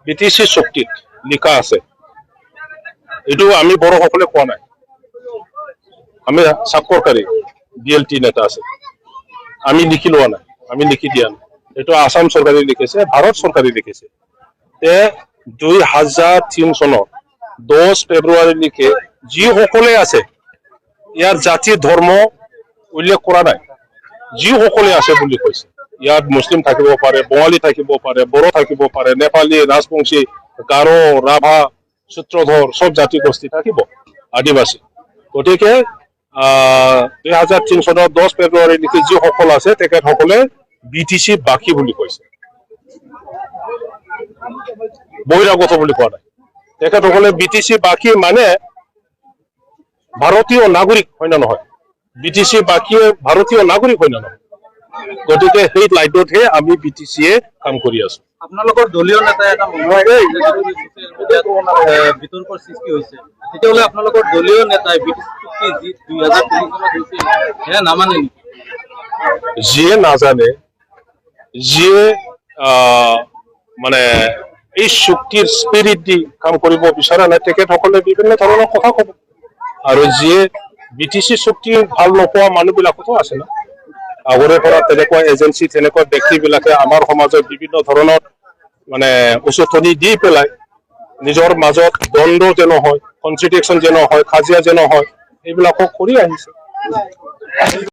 BTC চুক্তিত লিখা আছে, এইটো আমি বড়োসকলে কোৱা নাই, আমি স্বাক্ষৰকাৰী BLT নেতা আছে, আমি লিখি লোৱা নাই, আমি লিখি দিয়া নাই, এইটো আসাম চৰকাৰে লিখিছে, ভাৰত চৰকাৰে লিখিছে। 2003 চনৰ 10 ফেব্ৰুৱাৰীলৈকে যিসকলে আছে ইয়াৰ জাতি ধৰ্ম উল্লেখ কৰা নাই, যিসকলে আছে বুলি কৈছে। ইয়াত মুছলিম থাকিব পাৰে, বঙালী থাকিব পাৰে, বড়ো থাকিব পাৰে, নেপালী, ৰাজবংশী, গাৰো, ৰাভা, সূত্ৰধৰ সব জাতি গোষ্ঠী থাকিব, আদিবাসী। গতিকে 2003 চনৰ 10 ফেব্ৰুৱাৰীলৈকে যিসকল আছে তেখেতসকলে BTC বাকী বুলি কৈছে, বহিৰাগত বুলি কোৱা নাই। তেখেতসকলে BTC বাকী মানে ভাৰতীয় নাগৰিক হয় না নহয়, BTC বাকী ভাৰতীয় নাগৰিক হয় না নহয়। গতিকে সেই লাইটতহে আমি BTCয়ে কাম কৰি আছো। আপোনালোকৰ দলীয় নেতাই এটা বিতৰ্কৰ সৃষ্টি হৈছে, তেতিয়াহ'লে আপোনালোকৰ দলীয় নেতাই BTC চুক্তি 2003 চনত হৈছিল সেয়া নামানে নেকি? যিয়ে নাজানে, যিয়ে মানে এই চুক্তিৰ স্পিৰিট দি কাম কৰিব বিচৰা নাই, তেখেতসকলে বিভিন্ন ধৰণৰ কথা ক'ব। আৰু যিয়ে BTC চুক্তি ভাল নোপোৱা মানুহবিলাকতো আছে না, আগৰে পৰা তেনেকুৱা এজেঞ্চি, তেনেকুৱা ব্যক্তিবিলাকে আমাৰ সমাজত বিভিন্ন ধৰণৰ মানে উচতনি দি পেলাই নিজৰ মাজত দ্বন্দ্ব যে নহয়, কনট্ৰডিকশ্যন যে নহয়, কাজিয়া যে নহয়, এইবিলাকক কৰি আহিছে।